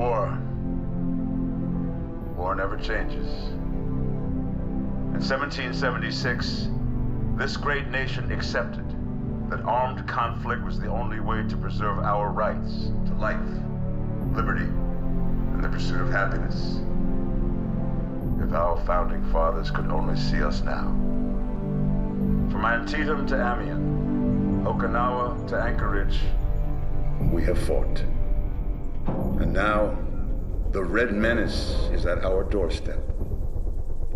War. War never changes. In 1776, this great nation accepted that armed conflict was the only way to preserve our rights to life, liberty, and the pursuit of happiness. If our founding fathers could only see us now. From Antietam to Amiens, Okinawa to Anchorage, we have fought. And now, the Red Menace is at our doorstep.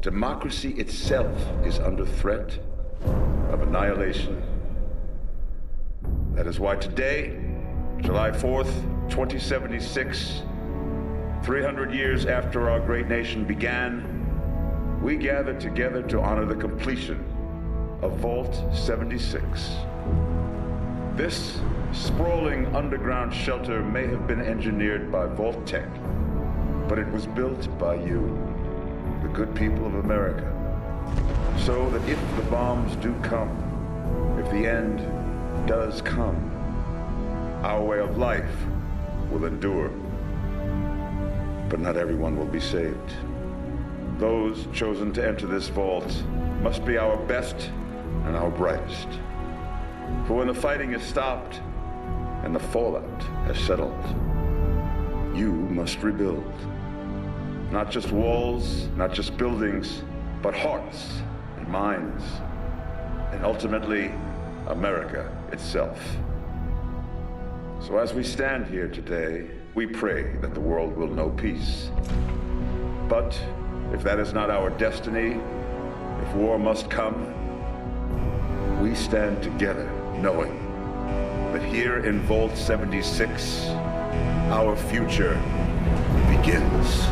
Democracy itself is under threat of annihilation. That is why today, July 4th, 2076, 300 years after our great nation began, we gather together to honor the completion of Vault 76. This sprawling underground shelter may have been engineered by Vault-Tec, but it was built by you, the good people of America, so that if the bombs do come, if the end does come, our way of life will endure. But not everyone will be saved. Those chosen to enter this vault must be our best and our brightest. For when the fighting is stopped and the fallout has settled, you must rebuild. Not just walls, not just buildings, but hearts and minds, and ultimately, America itself. So as we stand here today, we pray that the world will know peace. But if that is not our destiny, if war must come, we stand together knowing that here in Vault 76, our future begins.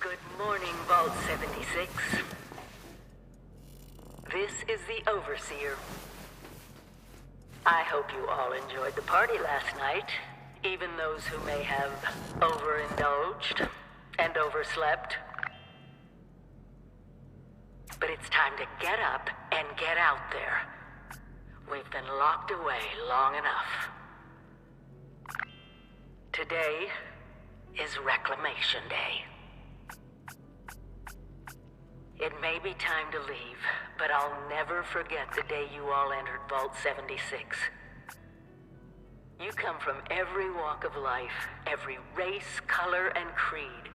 Good morning, Vault 76. This is the Overseer. I hope you all enjoyed the party last night, even those who may have overindulged and overslept. But it's time to get up and get out there. We've been locked away long enough. Today is Reclamation Day. It may be time to leave, but I'll never forget the day you all entered Vault 76. You come from every walk of life, every race, color, and creed.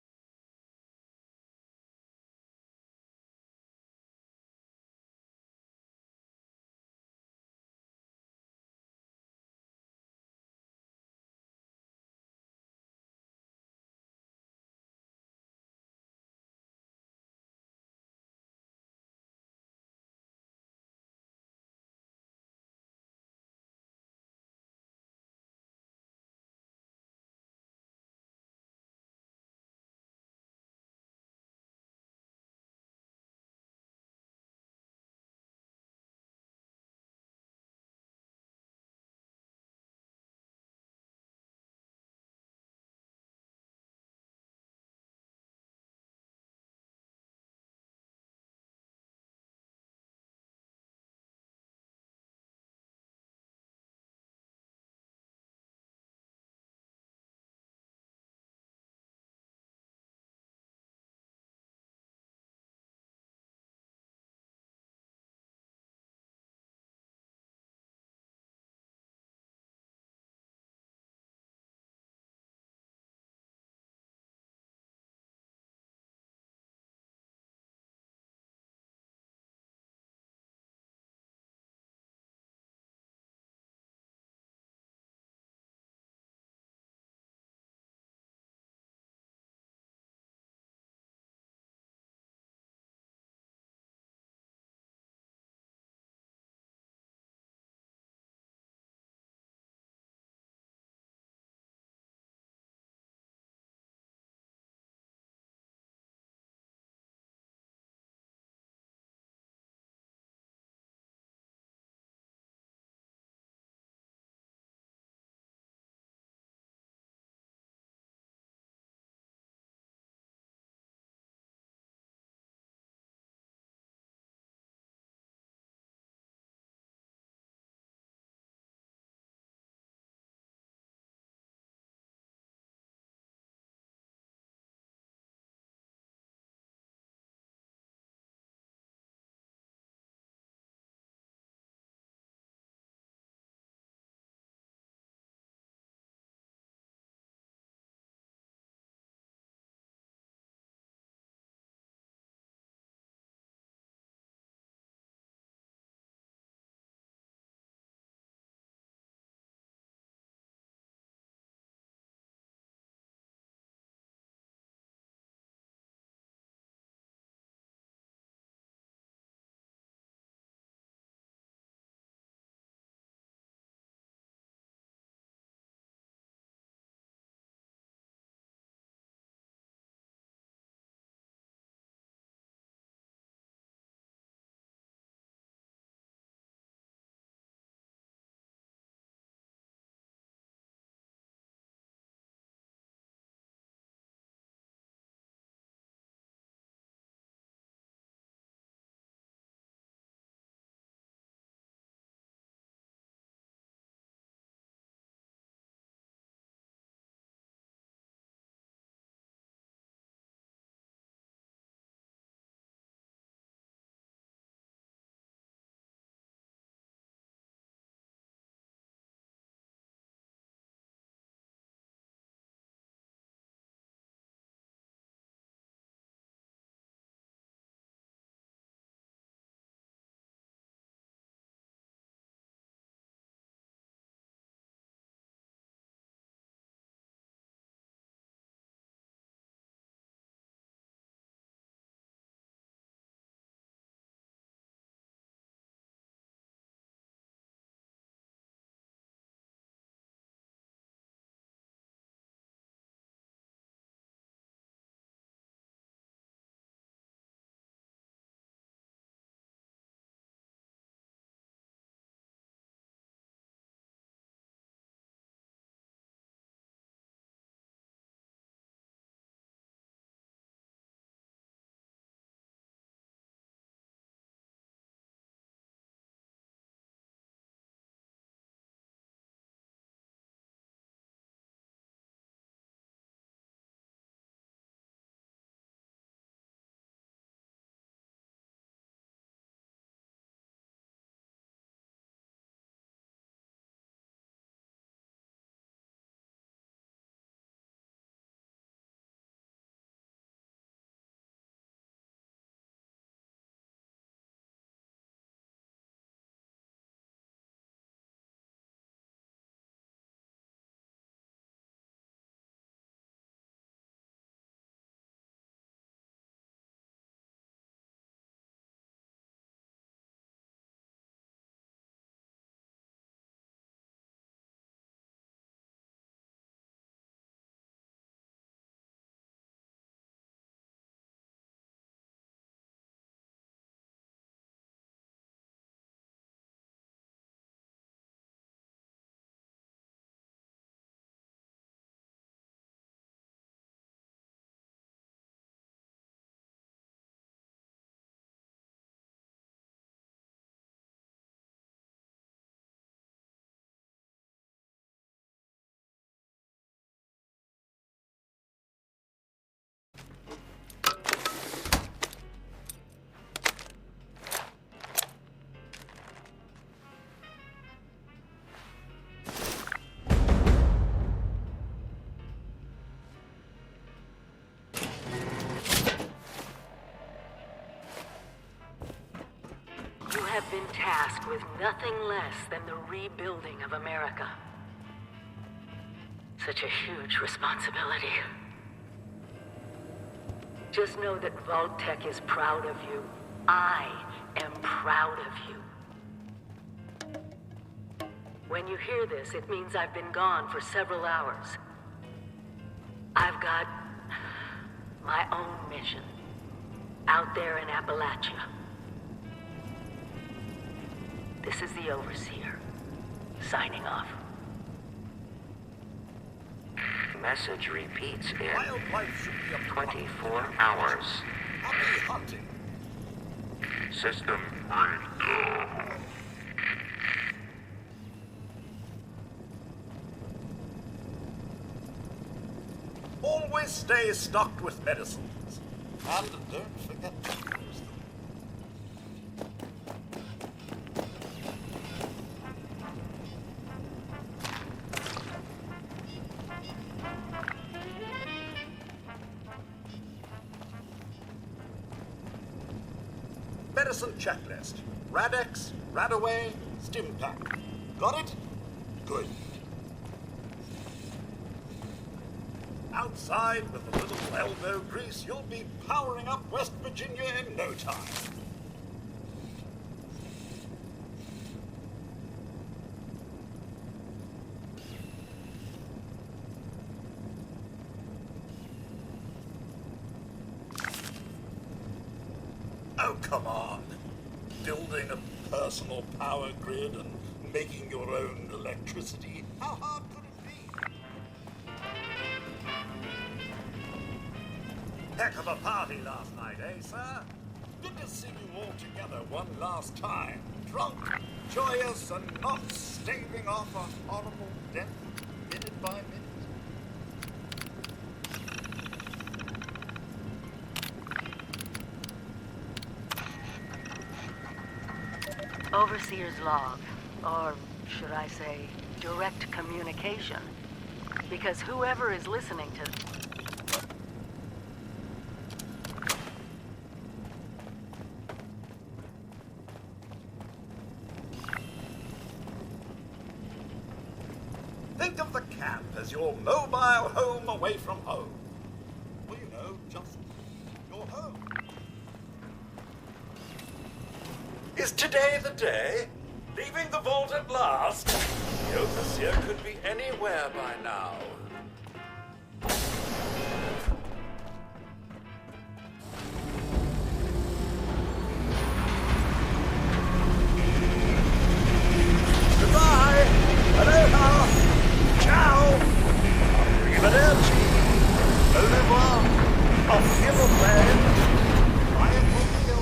have been tasked with nothing less than the rebuilding of America. Such a huge responsibility. Just know that Vault-Tec is proud of you. I am proud of you. When you hear this, it means I've been gone for several hours. I've got my own mission out there in Appalachia. This is the Overseer, signing off. Message repeats in Wildlife should be a 24 hours. happy hunting. System breakdown. Always stay stocked with medicines. And don't forget to use them. Medicine checklist. Radex, Radaway, Stimpack. Got it? Good. Outside with a little elbow grease, you'll be powering up West Virginia in no time. Oh, come on. Building a personal power grid and making your own electricity. How hard could it be? Heck of a party last night, eh, sir? Good to see you all together one last time. Drunk, joyous, and not staving off a horrible death minute by minute. Overseer's log, or should I say, direct communication. Because whoever is listening to... Think of the camp as your mobile home away from home. Well, you know, just your home. Is today the day? Leaving the vault at last? The Overseer could be anywhere by now. Goodbye! Aloha! Ciao! Arrivederci! Au revoir! Auf Wiedersehen! I am Romeo.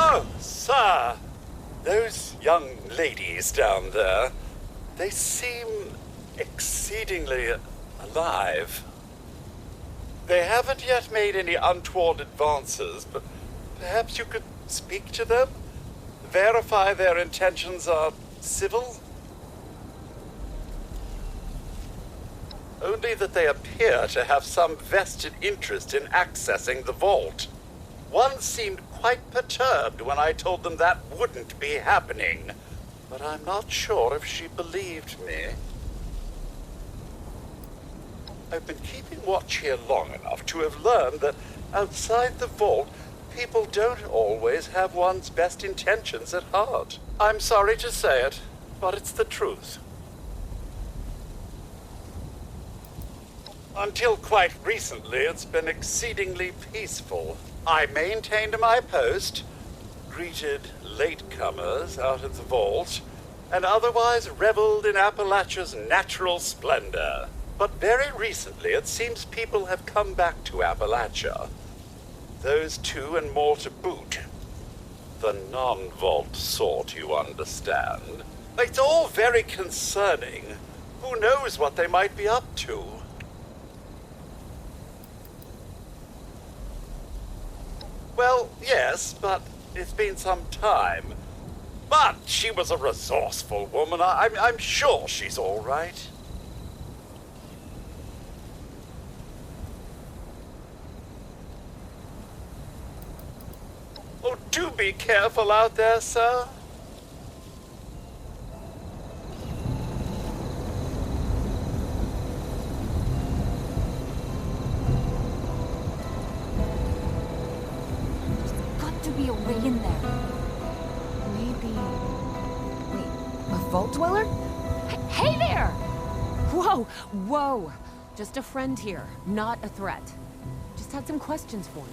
Oh, sir, those young ladies down there, they seem exceedingly alive. They haven't yet made any untoward advances, but perhaps you could speak to them? Verify their intentions are civil? Only that they appear to have some vested interest in accessing the vault. One seemed quite perturbed when I told them that wouldn't be happening, but I'm not sure if she believed me. I've been keeping watch here long enough to have learned that outside the vault, people don't always have one's best intentions at heart. I'm sorry to say it, but it's the truth. Until quite recently, it's been exceedingly peaceful. I maintained my post, greeted latecomers out of the vault, and otherwise reveled in Appalachia's natural splendor. But very recently, it seems people have come back to Appalachia. Those two and more to boot. The non-vault sort, you understand. It's all very concerning. Who knows what they might be up to? Well, yes, but it's been some time. But she was a resourceful woman. I'm sure she's all right. Oh, do be careful out there, sir. Got to be a way in there. Maybe... Wait, a vault dweller? Hey there! Whoa, whoa! Just a friend here, not a threat. Just had some questions for you.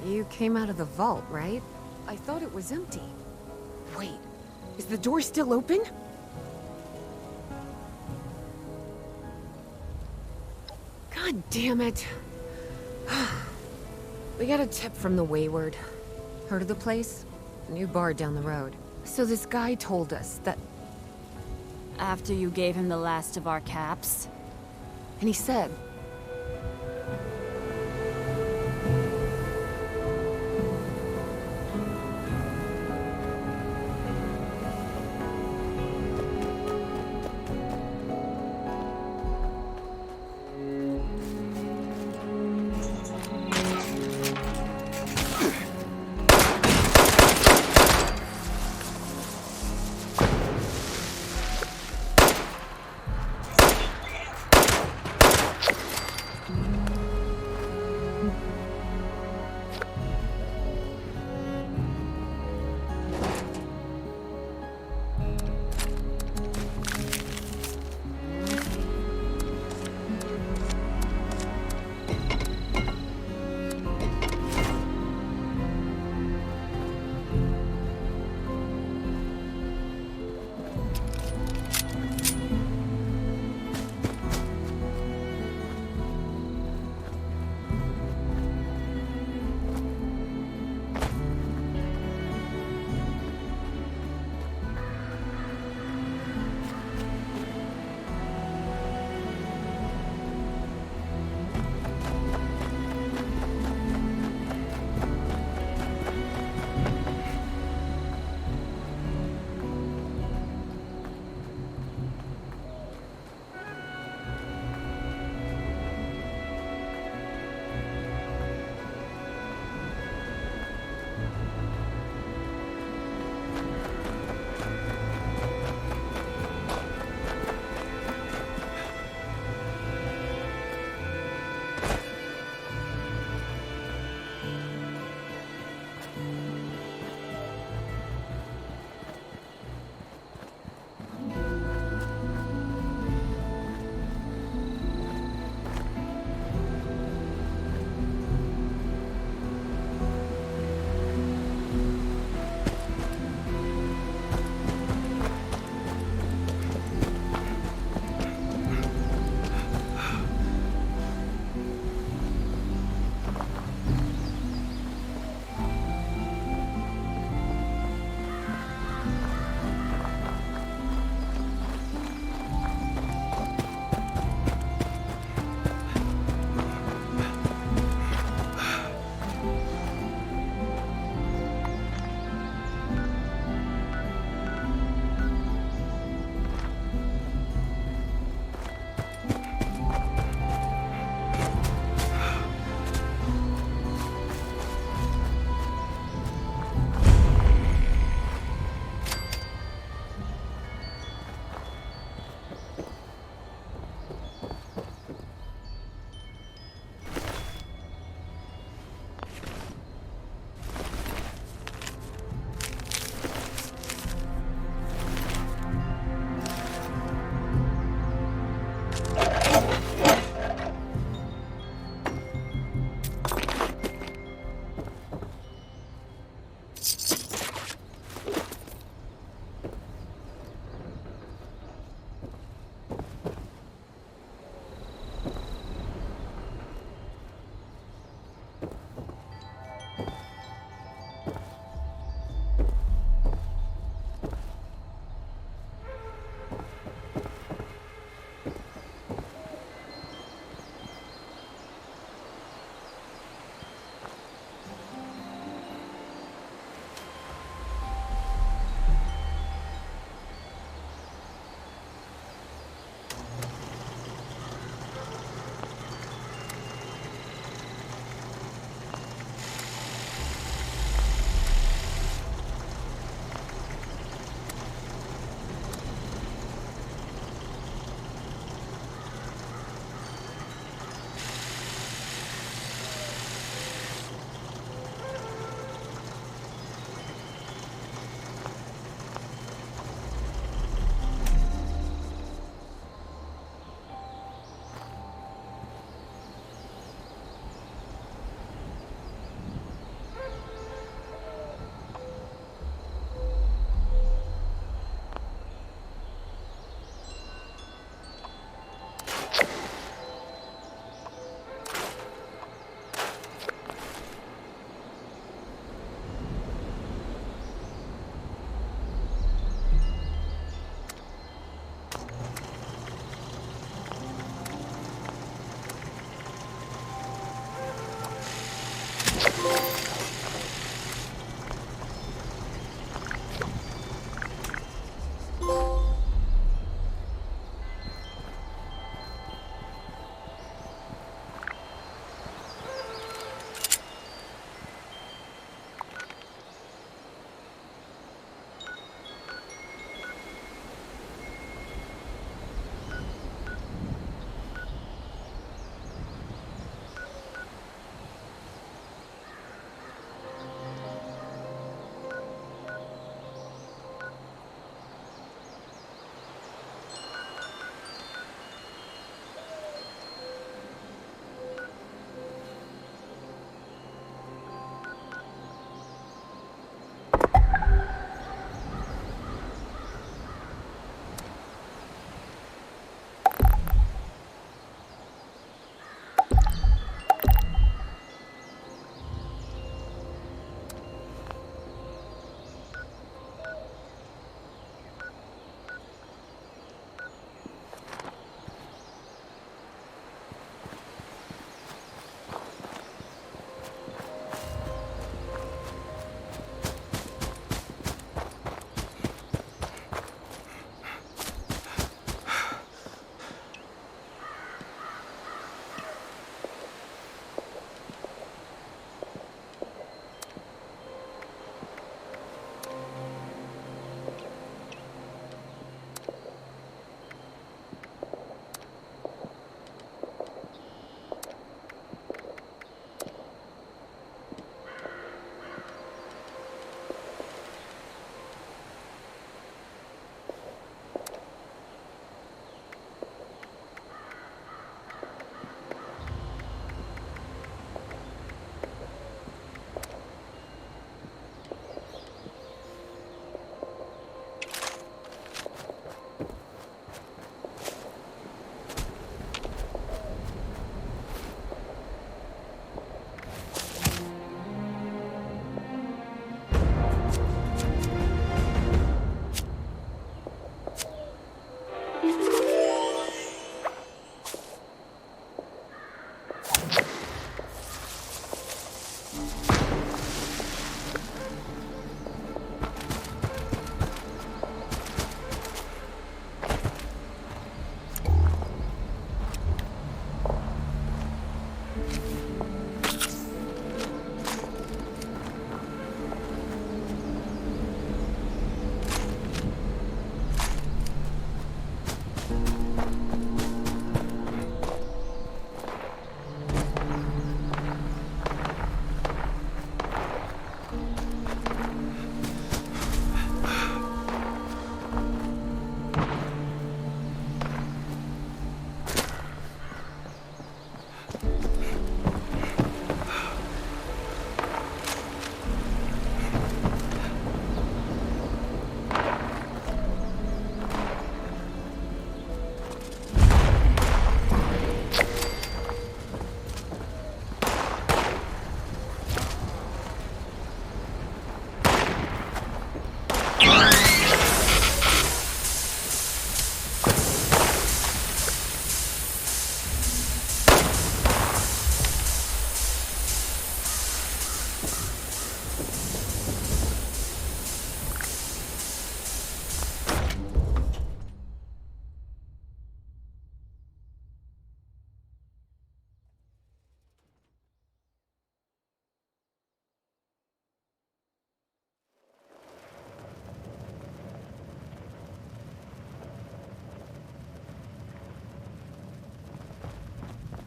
You came out of the vault, right? I thought it was empty. Wait, is the door still open? God damn it. We got a tip from the Wayward. Heard of the place? New bar down the road. So this guy told us that... After you gave him the last of our caps? And he said...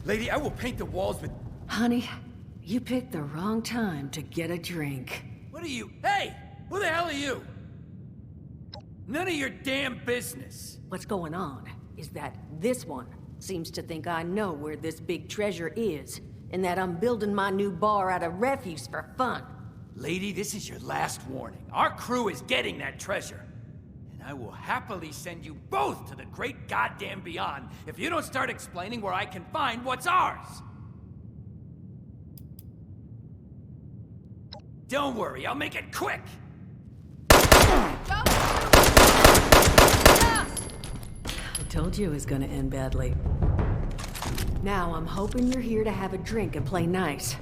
Lady, I will paint the walls with... Honey, you picked the wrong time to get a drink. What are you... Hey! Who the hell are you? None of your damn business. What's going on is that this one seems to think I know where this big treasure is, and that I'm building my new bar out of refuse for fun. Lady, this is your last warning. Our crew is getting that treasure. And I will happily send you both to the great goddamn beyond if you don't start explaining where I can find what's ours. Don't worry, I'll make it quick. I told you it was gonna end badly. Now I'm hoping you're here to have a drink and play nice.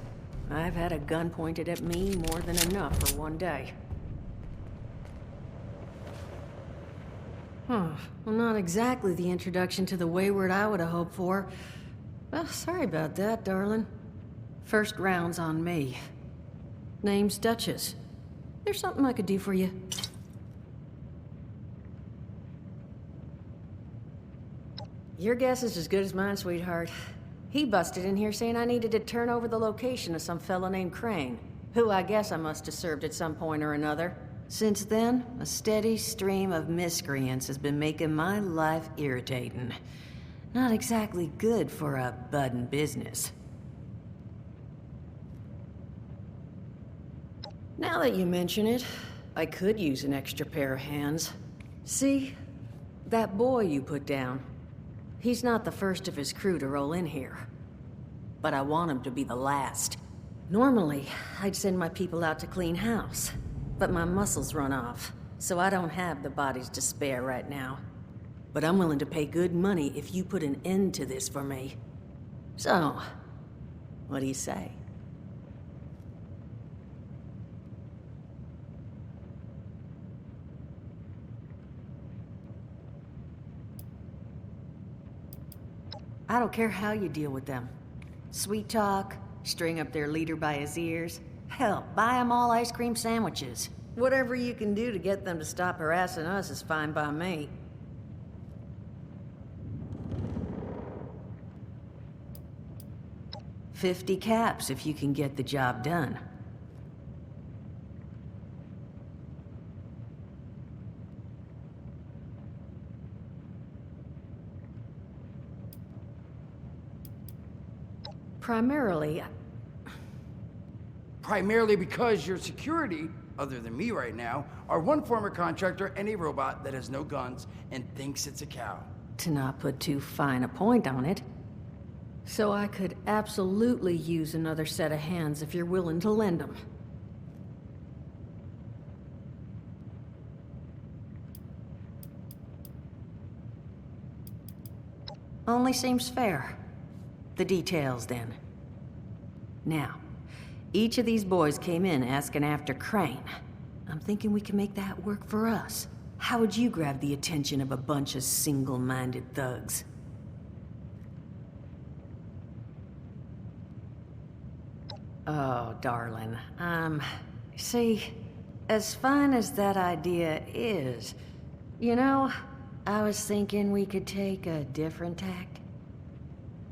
I've had a gun pointed at me more than enough for one day. Well, not exactly the introduction to the Wayward I would have hoped for. Well, sorry about that, darling. First round's on me. Name's Duchess. There's something I could do for you. Your guess is as good as mine, sweetheart. He busted in here saying I needed to turn over the location of some fella named Crane, who I guess I must have served at some point or another. Since then, a steady stream of miscreants has been making my life irritating. Not exactly good for a budding business. Now that you mention it, I could use an extra pair of hands. See? That boy you put down. He's not the first of his crew to roll in here. But I want him to be the last. Normally, I'd send my people out to clean house. But my muscles run off, so I don't have the bodies to spare right now. But I'm willing to pay good money if you put an end to this for me. So, what do you say? I don't care how you deal with them. Sweet talk, string up their leader by his ears. Hell, buy them all ice cream sandwiches. Whatever you can do to get them to stop harassing us is fine by me. $50 caps if you can get the job done. Primarily because your security, other than me right now, are one former contractor and a robot that has no guns and thinks it's a cow. To not put too fine a point on it. So I could absolutely use another set of hands if you're willing to lend them. Only seems fair. The details, then. Now, each of these boys came in asking after Crane. I'm thinking we can make that work for us. How would you grab the attention of a bunch of single-minded thugs? Oh, darling, see, as fine as that idea is, you know, I was thinking we could take a different tack.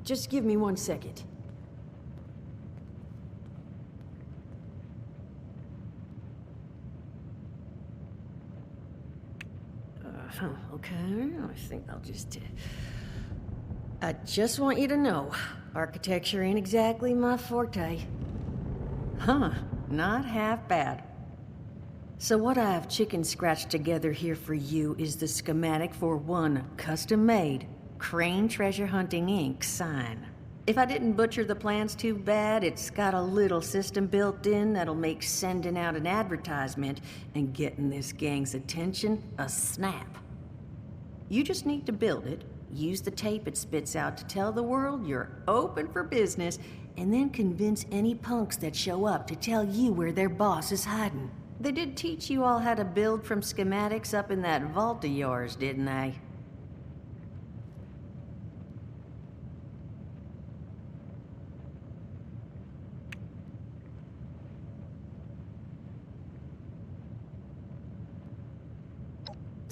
Just give me 1 second. Okay, I think I'll just... I just want you to know, architecture ain't exactly my forte. Huh, not half bad. So what I've chicken scratched together here for you is the schematic for one custom-made Crane Treasure Hunting Inc. sign. If I didn't butcher the plans too bad, it's got a little system built in that'll make sending out an advertisement and getting this gang's attention a snap. You just need to build it, use the tape it spits out to tell the world you're open for business, and then convince any punks that show up to tell you where their boss is hiding. They did teach you all how to build from schematics up in that vault of yours, didn't they?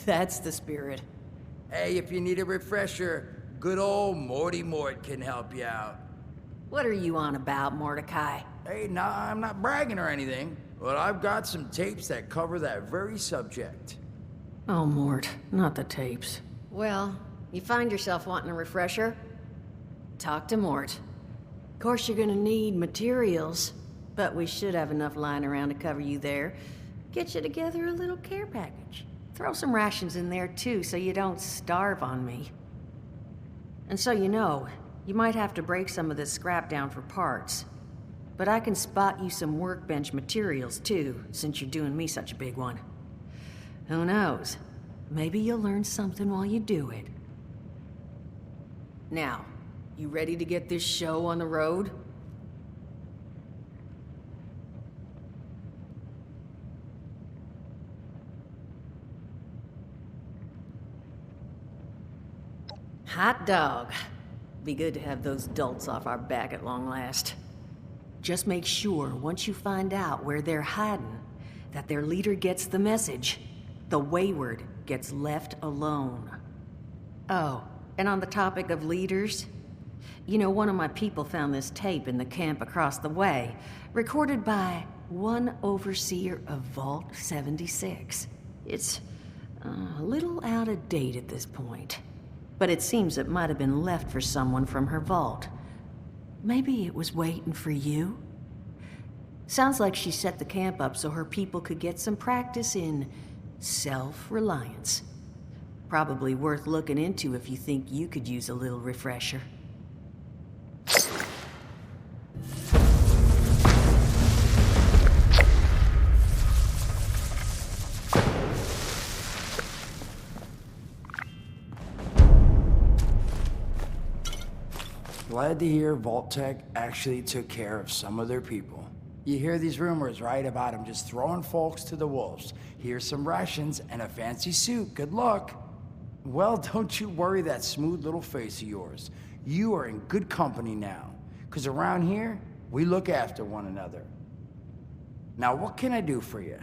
That's the spirit. Hey, if you need a refresher, good old Morty Mort can help you out. What are you on about, Mordecai? Hey, nah, I'm not bragging or anything, but I've got some tapes that cover that very subject. Oh, Mort, not the tapes. Well, you find yourself wanting a refresher? Talk to Mort. Of course, you're gonna need materials, but we should have enough lying around to cover you there. Get you together a little care package. Throw some rations in there, too, so you don't starve on me. And so you know, you might have to break some of this scrap down for parts. But I can spot you some workbench materials, too, since you're doing me such a big one. Who knows? Maybe you'll learn something while you do it. Now, you ready to get this show on the road? Hot dog. Be good to have those dolts off our back at long last. Just make sure, once you find out where they're hiding, that their leader gets the message. The wayward gets left alone. Oh, and on the topic of leaders, you know, one of my people found this tape in the camp across the way, recorded by one overseer of Vault 76. It's a little out of date at this point, but it seems it might have been left for someone from her vault. Maybe it was waiting for you? Sounds like she set the camp up so her people could get some practice in self-reliance. Probably worth looking into if you think you could use a little refresher. Glad to hear Vault-Tec actually took care of some of their people. You hear these rumors, right, about them just throwing folks to the wolves. Here's some rations and a fancy suit. Good luck. Well, don't you worry that smooth little face of yours. You are in good company now. 'Cause around here, we look after one another. Now, what can I do for you?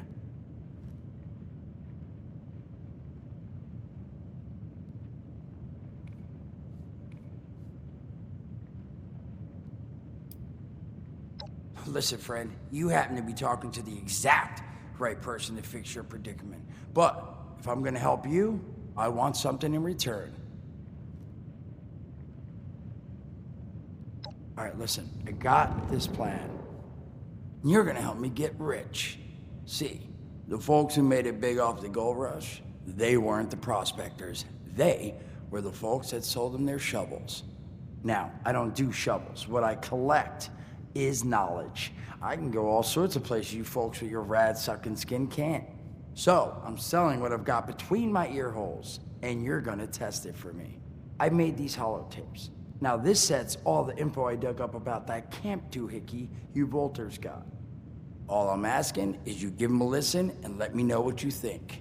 Listen, friend, you happen to be talking to the exact right person to fix your predicament. But if I'm gonna help you, I want something in return. All right, listen, I got this plan. You're gonna help me get rich. See, the folks who made it big off the gold rush, they weren't the prospectors. They were the folks that sold them their shovels. Now, I don't do shovels. What I collect is knowledge. I can go all sorts of places you folks with your rad-sucking skin can't. So, I'm selling what I've got between my ear holes, and you're gonna test it for me. I made these holotapes. Now, this set's all the info I dug up about that camp doohickey you Volters got. All I'm asking is you give them a listen and let me know what you think.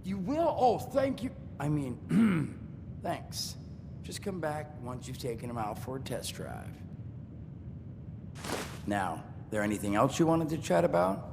You will? Oh, thank you. I mean, thanks. Just come back once you've taken them out for a test drive. Now, there anything else you wanted to chat about?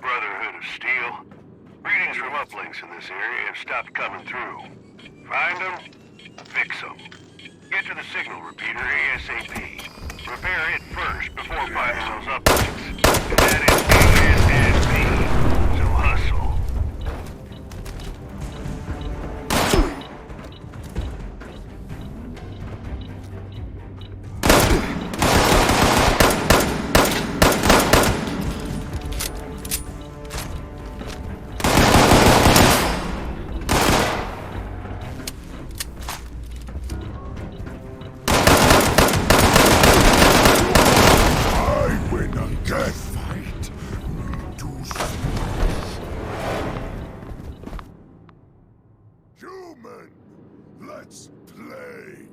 Brotherhood of Steel. Readings from uplinks in this area have stopped coming through. Find them, fix them. Get to the signal repeater ASAP. Repair it first before finding those uplinks. And that is ASAP. So hustle. Let's play.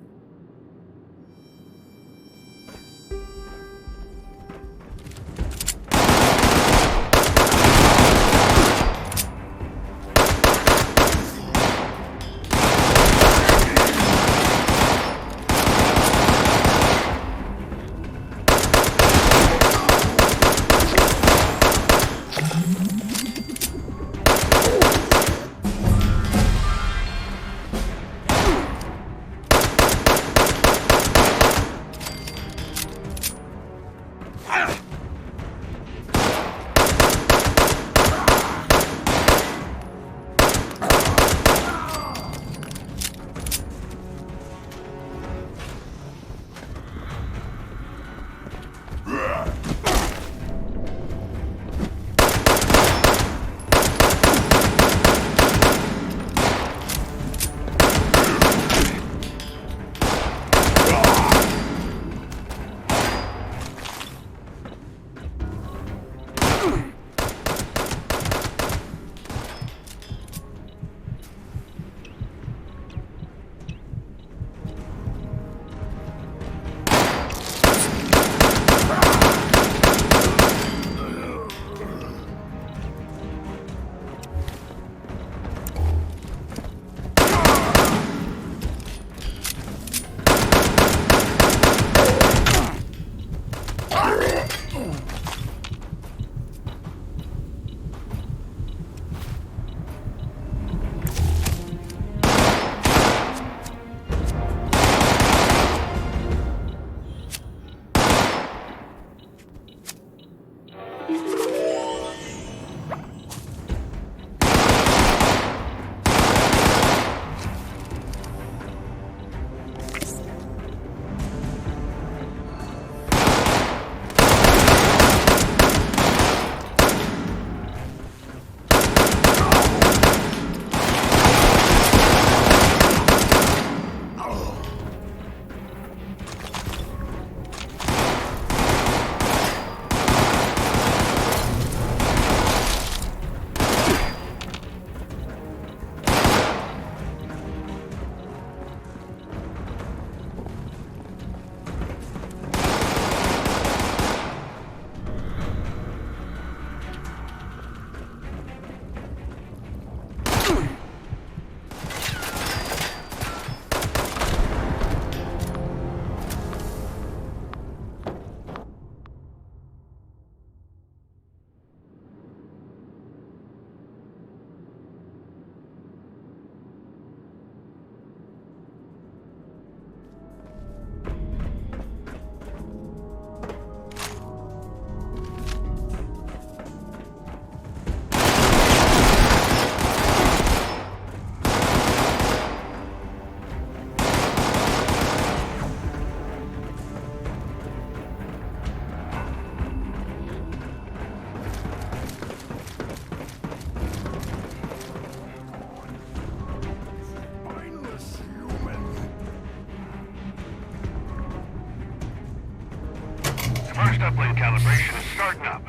First uplink calibration is starting up.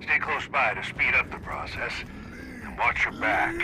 Stay close by to speed up the process. And watch your back.